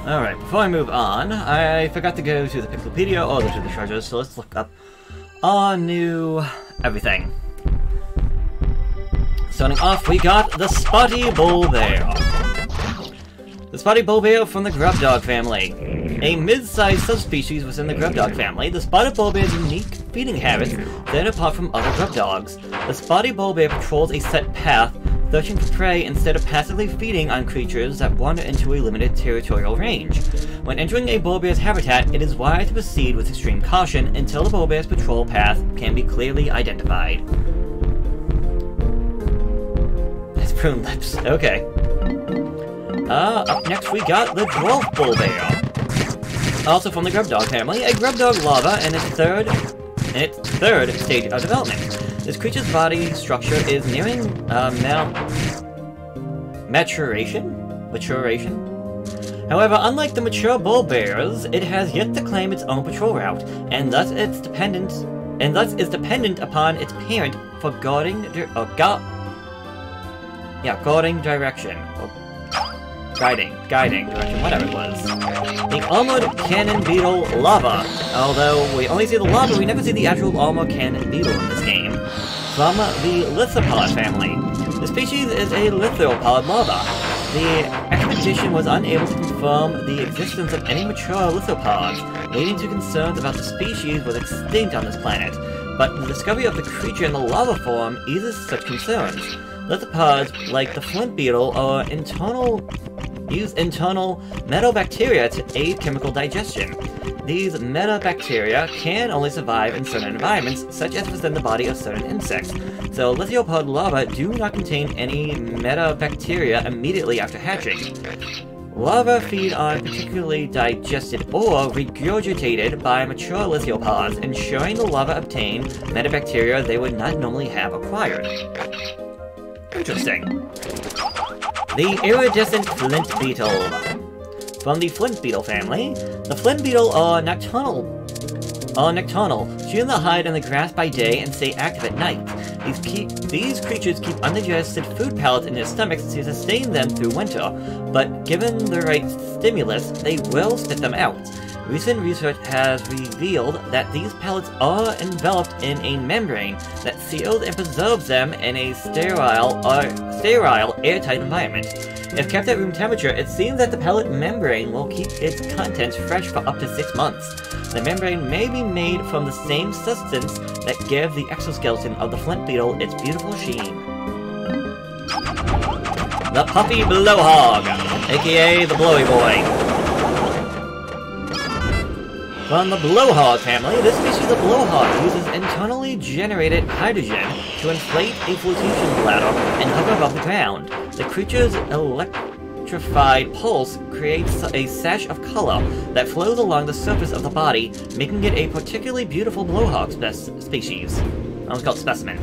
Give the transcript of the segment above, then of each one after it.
Alright, before I move on, I forgot to go to the Piklopedia or to the treasures, so let's look up our new everything. Starting off, we got the Spotty Bull Bear. The Spotty Bull Bear from the Grub Dog family. A mid-sized subspecies within the Grub Dog family, the Spotted Bull Bear's unique feeding habits set it apart from other grub dogs. The Spotty Bull Bear patrols a set path, searching for prey instead of passively feeding on creatures that wander into a limited territorial range. When entering a bull bear's habitat, it is wise to proceed with extreme caution until the bull bear's patrol path can be clearly identified. That's prune lips. Okay. Up next we got the Dwarf Bull Bear. Also from the Grub Dog family, a Grub Dog larva in its third stage of development. This creature's body structure is nearing maturation. However, unlike the mature bull bears, it has yet to claim its own patrol route, and thus is dependent upon its parent for guarding direction. Guiding direction, whatever it was. The Armored Cannon Beetle Larva. Although we only see the larva, we never see the actual Armored Cannon Beetle in this game. From the Lithopod family. The species is a Lithopod larva. The expedition was unable to confirm the existence of any mature lithopods, leading to concerns about the species was extinct on this planet. But the discovery of the creature in the larva form eases such concerns. Lithopods, like the flint beetle, use internal metobacteria to aid chemical digestion. These metobacteria can only survive in certain environments, such as within the body of certain insects, so lithopod larvae do not contain any metobacteria immediately after hatching. Larvae feed on particularly digested or regurgitated by mature lithopods, ensuring the larvae obtain metobacteria they would not normally have acquired. Interesting. The Iridescent Flint Beetle. From the Flint Beetle family, the Flint Beetle are nocturnal, chewing the hide in the grass by day and stay active at night. These creatures keep undigested food pellets in their stomachs to sustain them through winter, but given the right stimulus, they will spit them out. Recent research has revealed that these pellets are enveloped in a membrane that seals and preserves them in a sterile, airtight environment. If kept at room temperature, it seems that the pellet membrane will keep its contents fresh for up to 6 months. The membrane may be made from the same substance that gave the exoskeleton of the flint beetle its beautiful sheen. The Puffy Blowhog, aka the Blowy Boy. From the Blowhog family, this species of blowhog uses internally generated hydrogen to inflate a flotation bladder and hover above the ground. The creature's electrified pulse creates a sash of color that flows along the surface of the body, making it a particularly beautiful blowhog species. I was called specimen.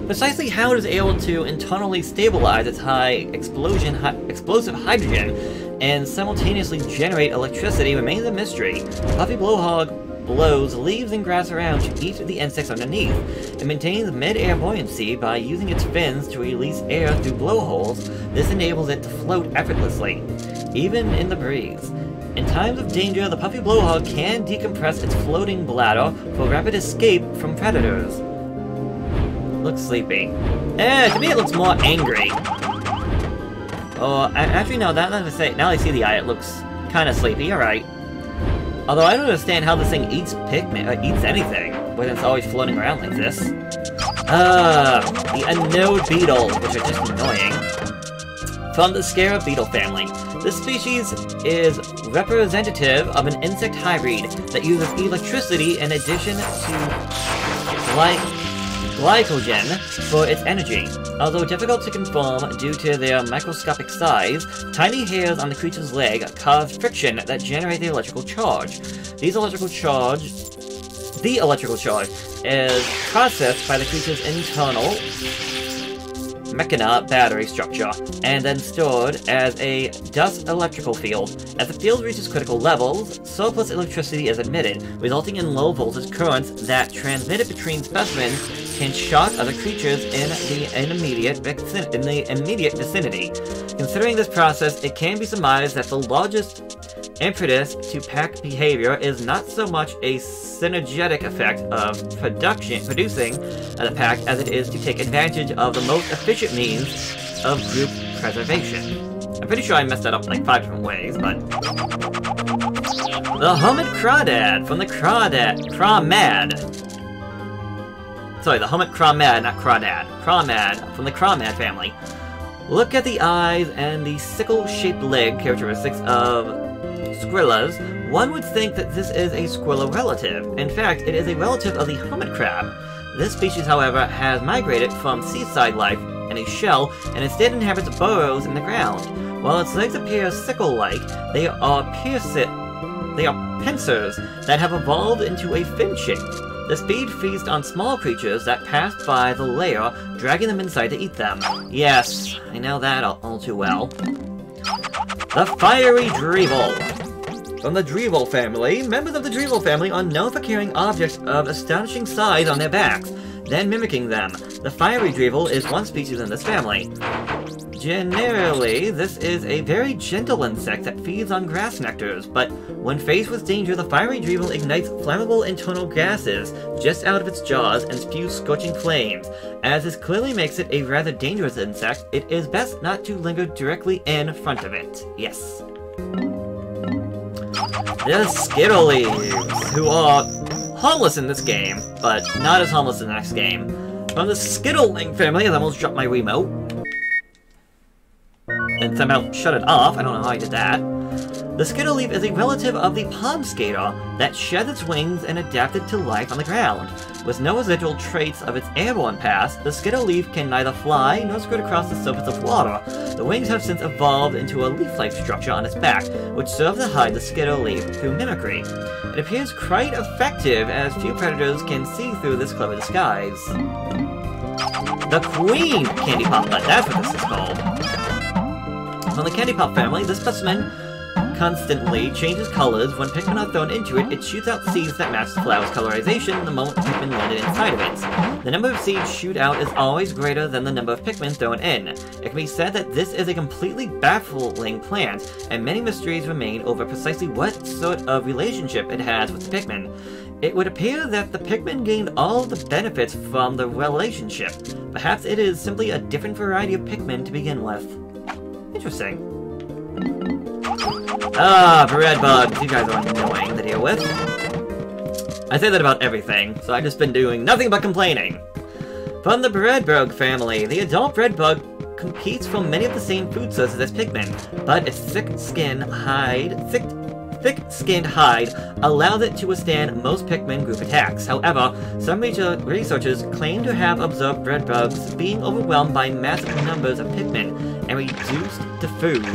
Precisely how it is able to internally stabilize its explosive hydrogen and simultaneously generate electricity remains a mystery. The Puffy Blowhog blows leaves and grass around to eat the insects underneath. It maintains mid-air buoyancy by using its fins to release air through blowholes. This enables it to float effortlessly, even in the breeze. In times of danger, the Puffy Blowhog can decompress its floating bladder for rapid escape from predators. Looks sleepy. To me it looks more angry. Oh, actually no, now I see the eye, it looks kind of sleepy, alright. Although I don't understand how this thing eats pikmin, eats anything, when it's always floating around like this. The Anode Beetle, which are just annoying. From the Scarab Beetle family. This species is representative of an insect hybrid that uses electricity in addition to glycogen for its energy. Although difficult to confirm due to their microscopic size, tiny hairs on the creature's leg cause friction that generate the electrical charge. The electrical charge is processed by the creature's internal mechana battery structure, and then stored as a dust electrical field. As the field reaches critical levels, surplus electricity is emitted, resulting in low voltage currents that, transmitted between specimens, can shock other creatures in the immediate vicinity. Considering this process, it can be surmised that the largest impetus to pack behavior is not so much a synergetic effect of producing the pack as it is to take advantage of the most efficient means of group preservation. I'm pretty sure I messed that up in like 5 different ways, but... The Hermit Crawdad from the Crawmad. Sorry, the Hermit Crawmad, not Crawdad. Crawmad from the Crawmad family. Look at the eyes and the sickle-shaped leg characteristics of Squillas. One would think that this is a Squilla relative. In fact, it is a relative of the hermit crab. This species, however, has migrated from seaside life in a shell and instead inhabits burrows in the ground. While its legs appear sickle-like, they are pincers that have evolved into a fin shape. The speed feasts on small creatures that pass by the lair, dragging them inside to eat them. Yes, I know that all too well. The Fiery Drevel. From the Drevel family, members of the Drevel family are known for carrying objects of astonishing size on their backs, then mimicking them. The Fiery Drevel is one species in this family. Generally, this is a very gentle insect that feeds on grass nectars, but when faced with danger, the Fiery Drevel ignites flammable internal gases just out of its jaws and spews scorching flames. As this clearly makes it a rather dangerous insect, it is best not to linger directly in front of it. Yes. The Skittleys, who are harmless in this game, but not as harmless in the next game. From the Skittling family, I almost dropped my remote. And somehow shut it off. I don't know how I did that. The Skittleleaf is a relative of the palm skater that sheds its wings and adapted to life on the ground. With no residual traits of its airborne past, the Skittleleaf can neither fly nor skirt across the surface of water. The wings have since evolved into a leaf-like structure on its back, which serves to hide the Skittleleaf through mimicry. It appears quite effective, as few predators can see through this clever disguise. The Queen Candy Poplet, that's what this is called. From the Candy Pop family, this specimen constantly changes colors. When Pikmin are thrown into it, it shoots out seeds that match the flower's colorization the moment Pikmin landed inside of it. The number of seeds shoot out is always greater than the number of Pikmin thrown in. It can be said that this is a completely baffling plant, and many mysteries remain over precisely what sort of relationship it has with the Pikmin. It would appear that the Pikmin gained all the benefits from the relationship. Perhaps it is simply a different variety of Pikmin to begin with. Interesting. Bread bugs. You guys are annoying to deal with. I say that about everything, so I've just been doing nothing but complaining. From the breadbug family, the adult breadbug competes for many of the same food sources as Pikmin, but its thick-skinned hide allows it to withstand most Pikmin group attacks. However, some researchers claim to have observed breadbugs being overwhelmed by massive numbers of Pikmin and reduced to food.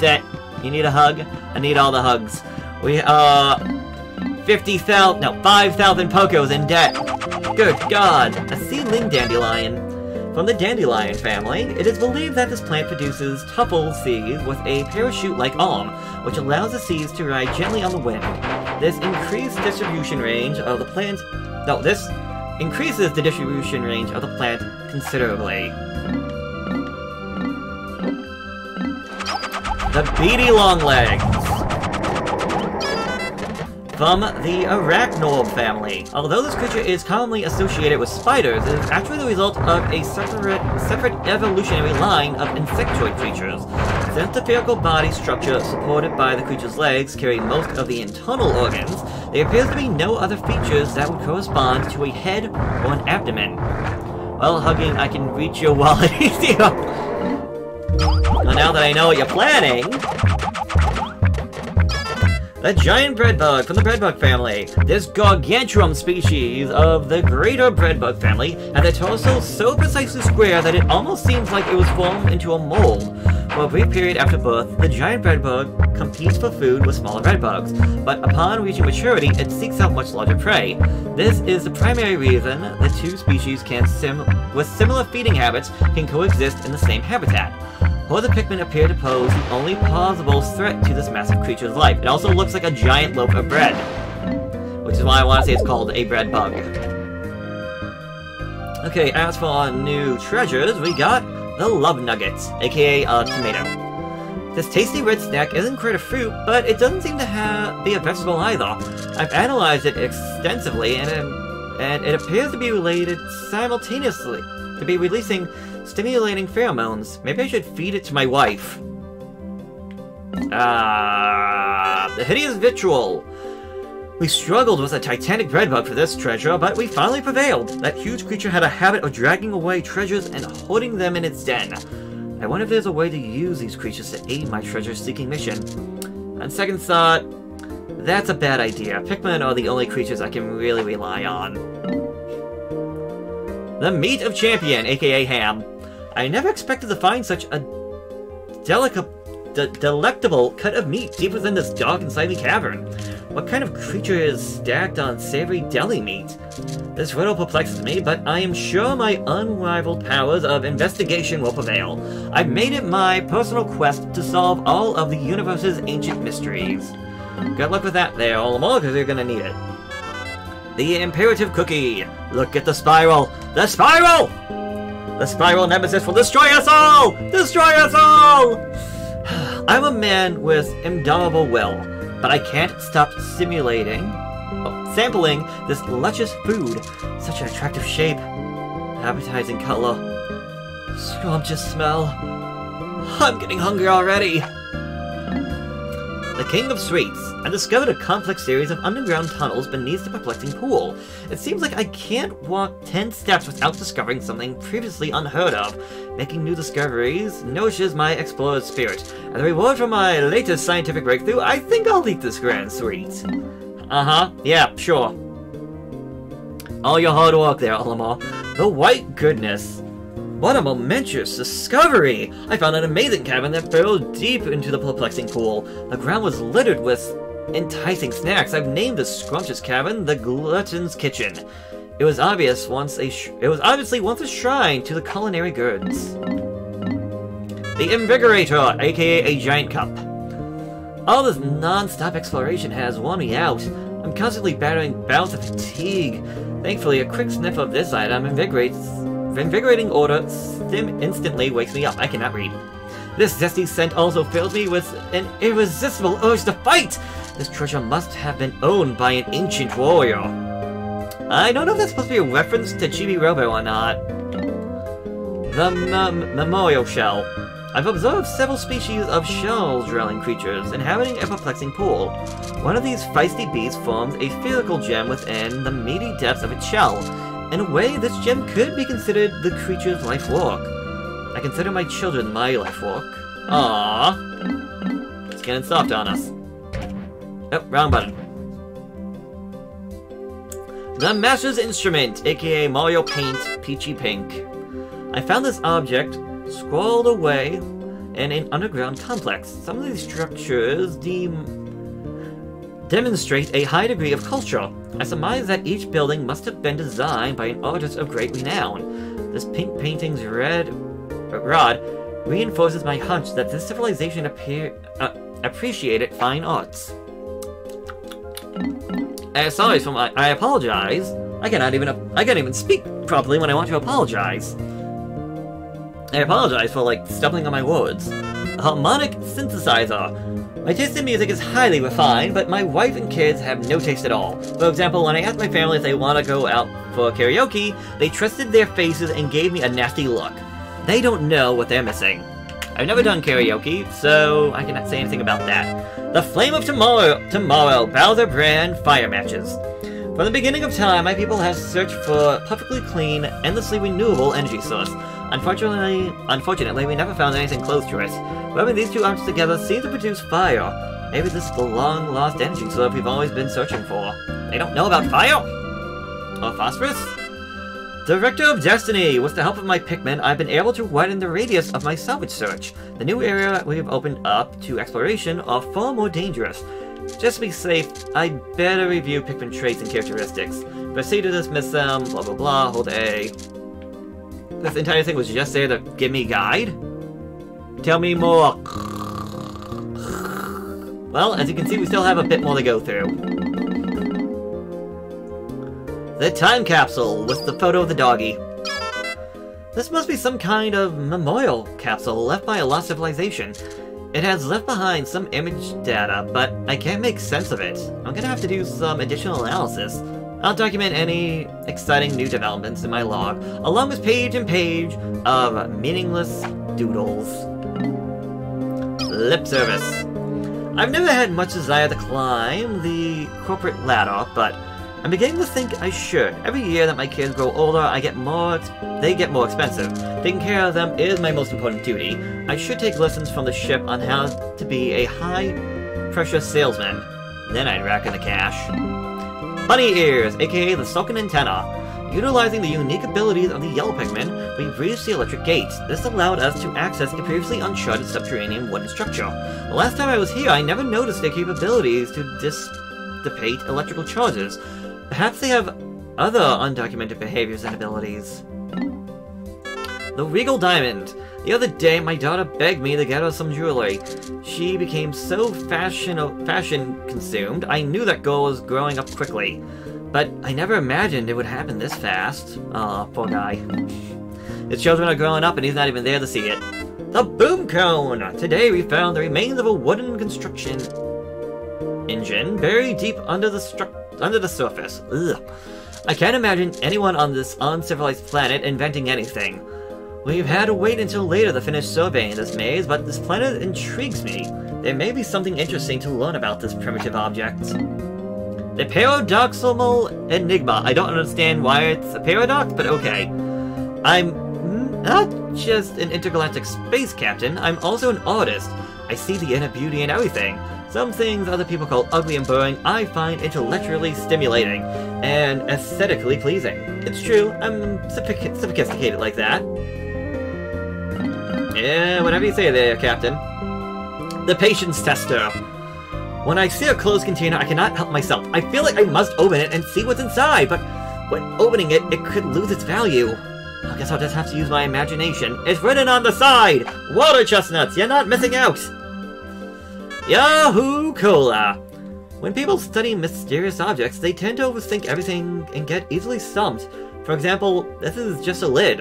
Det, you need a hug? I need all the hugs. We are 5,000 Pokos in debt. Good God, a seedling dandelion. From the dandelion family, it is believed that this plant produces tuple seeds with a parachute-like arm, which allows the seeds to ride gently on the wind. This increased distribution range of the plant... No, this increases the distribution range of the plant considerably. The beady longlegs. From the Arachnoid family. Although this creature is commonly associated with spiders, it is actually the result of a separate evolutionary line of insectoid creatures. Since the spherical body structure supported by the creature's legs carry most of the internal organs, there appears to be no other features that would correspond to a head or an abdomen. Well, hugging, I can reach your wallet easier. Well, now that I know what you're planning... The giant breadbug from the breadbug family. This gargantuan species of the greater breadbug family has a torso so precisely square that it almost seems like it was formed into a mold. For a brief period after birth, the giant breadbug competes for food with smaller breadbugs, but upon reaching maturity, it seeks out much larger prey. This is the primary reason the two species with similar feeding habits can coexist in the same habitat. Hordes of Pikmin appear to pose the only plausible threat to this massive creature's life. It also looks like a giant loaf of bread, which is why I want to say it's called a bread bug. Okay, as for our new treasures, we got the Love Nuggets, aka a tomato. This tasty red snack isn't quite a fruit, but it doesn't seem to be a vegetable either. I've analyzed it extensively, and it appears to be related simultaneously, to be releasing stimulating pheromones. Maybe I should feed it to my wife. The hideous victual. We struggled with a titanic breadbug for this treasure, but we finally prevailed. That huge creature had a habit of dragging away treasures and hoarding them in its den. I wonder if there's a way to use these creatures to aid my treasure-seeking mission. On second thought, that's a bad idea. Pikmin are the only creatures I can really rely on. The Meat of Champion, aka Ham. I never expected to find such a delectable cut of meat deep within this dark and slimy cavern. What kind of creature is stacked on savory deli meat? This riddle perplexes me, but I am sure my unrivaled powers of investigation will prevail. I've made it my personal quest to solve all of the universe's ancient mysteries. Good luck with that there, Olimar, because you're gonna need it. The Imperative Cookie! Look at the spiral! The spiral! The spiral nemesis will destroy us all! Destroy us all! I'm a man with indomitable will, but I can't stop sampling this luscious food. Such an attractive shape, appetizing color, scrumptious smell. I'm getting hungry already. The King of Sweets. I discovered a complex series of underground tunnels beneath the perplexing pool. It seems like I can't walk 10 steps without discovering something previously unheard of. Making new discoveries nourishes my explorer's spirit. As a reward for my latest scientific breakthrough, I think I'll eat this grand sweet. Yeah, sure. All your hard work there, Olimar. The white goodness. What a momentous discovery! I found an amazing cavern that burrowed deep into the perplexing pool. The ground was littered with enticing snacks. I've named this scrumptious cavern the Glutton's Kitchen. It was obviously once a shrine to the culinary goods. The Invigorator, aka a giant cup. All this non-stop exploration has worn me out. I'm constantly battling bouts of fatigue. Thankfully, a quick sniff of this item invigorating odor instantly wakes me up. I cannot read. This zesty scent also fills me with an irresistible urge to fight! This treasure must have been owned by an ancient warrior. I don't know if that's supposed to be a reference to Chibi Robo or not. The Memorial Shell. I've observed several species of shell-dwelling creatures inhabiting a perplexing pool. One of these feisty beasts forms a spherical gem within the meaty depths of its shell. In a way, this gem could be considered the creature's life work. I consider my children my life work. Aww. It's getting soft on us. Oh, wrong button. The Master's Instrument, aka Mario Paint Peachy Pink. I found this object scrawled away in an underground complex. Some of these structures demonstrate a high degree of culture. I surmise that each building must have been designed by an artist of great renown. This pink painting's red rod reinforces my hunch that this civilization appreciated fine arts. Sorry for I apologize. I can't even speak properly when I want to apologize. I apologize for, stumbling on my words. A harmonic synthesizer. My taste in music is highly refined, but my wife and kids have no taste at all. For example, when I asked my family if they want to go out for karaoke, they twisted their faces and gave me a nasty look. They don't know what they're missing. I've never done karaoke, so I cannot say anything about that. The Flame of Tomorrow, Bowser brand fire matches. From the beginning of time, my people have searched for a perfectly clean, endlessly renewable energy source. Unfortunately, we never found anything close to it. Rubbing these two arms together seems to produce fire. Maybe this is the long-lost energy source we've always been searching for. They don't know about fire? Or phosphorus? Director of Destiny! With the help of my Pikmin, I've been able to widen the radius of my salvage search. The new area we've opened up to exploration are far more dangerous. Just to be safe, I'd better review Pikmin traits and characteristics. Proceed to dismiss them, blah blah blah, hold A. This entire thing was just there to give me a guide? Tell me more. Well, as you can see, we still have a bit more to go through. The time capsule with the photo of the doggy. This must be some kind of memorial capsule left by a lost civilization. It has left behind some image data, but I can't make sense of it. I'm gonna have to do some additional analysis. I'll document any exciting new developments in my log, along with page and page of meaningless doodles. Lip service. I've never had much desire to climb the corporate ladder, but I'm beginning to think I should. Every year that my kids grow older, they get more expensive. Taking care of them is my most important duty. I should take lessons from the ship on how to be a high-pressure salesman. Then I'd rack in the cash. Bunny ears, aka the sunken antenna. Utilizing the unique abilities of the yellow pikmin, we reached the electric gate. This allowed us to access a previously uncharted subterranean wooden structure. The last time I was here, I never noticed their capabilities to dissipate electrical charges. Perhaps they have other undocumented behaviors and abilities. The Regal Diamond. The other day, my daughter begged me to get her some jewelry. She became so fashion-consumed, I knew that girl was growing up quickly. But I never imagined it would happen this fast. Aw, poor guy. His children are growing up and he's not even there to see it. The Boom Cone! Today we found the remains of a wooden construction engine buried deep under the surface. Ugh. I can't imagine anyone on this uncivilized planet inventing anything. We've had to wait until later to finish surveying this maze, but this planet intrigues me. There may be something interesting to learn about this primitive object. The paradoxical enigma. I don't understand why it's a paradox, but okay. I'm not just an intergalactic space captain, I'm also an artist. I see the inner beauty in everything. Some things other people call ugly and boring, I find intellectually stimulating and aesthetically pleasing. It's true, I'm sophisticated like that. Yeah, whatever you say there, Captain. The patience tester. When I see a closed container, I cannot help myself. I feel like I must open it and see what's inside, but when opening it, it could lose its value. I guess I'll just have to use my imagination. It's written on the side! Water chestnuts, you're not missing out! Yahoo Cola! When people study mysterious objects, they tend to overthink everything and get easily stumped. For example, this is just a lid.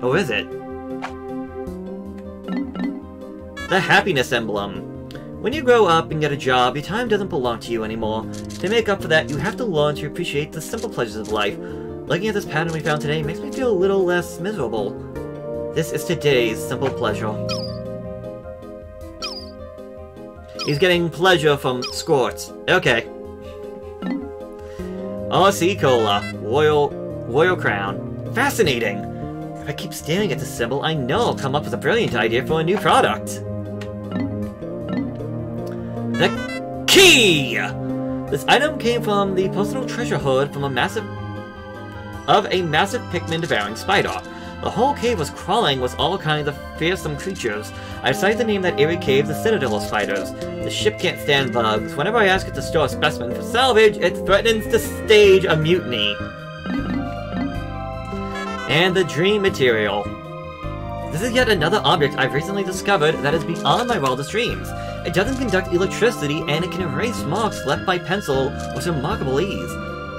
Or is it? The happiness emblem. When you grow up and get a job, your time doesn't belong to you anymore. To make up for that, you have to learn to appreciate the simple pleasures of life. Looking at this pattern we found today makes me feel a little less miserable. This is today's simple pleasure. He's getting pleasure from squirts. Okay. RC Cola. Royal Crown. Fascinating! If I keep staring at this symbol, I know I'll come up with a brilliant idea for a new product. The key! This item came from the personal treasure hoard from a massive pikmin devouring spider. The whole cave was crawling with all kinds of fearsome creatures. I decided to name that eerie cave the Citadel of Spiders. The ship can't stand bugs. Whenever I ask it to store a specimen for salvage, it threatens to stage a mutiny. And the dream material. This is yet another object I've recently discovered that is beyond my wildest dreams. It doesn't conduct electricity, and it can erase marks left by pencil with remarkable ease.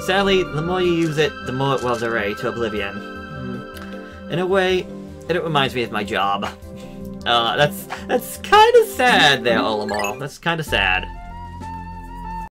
Sadly, the more you use it, the more it will erase to oblivion. In a way, it reminds me of my job. That's kind of sad there, Olimar. That's kind of sad.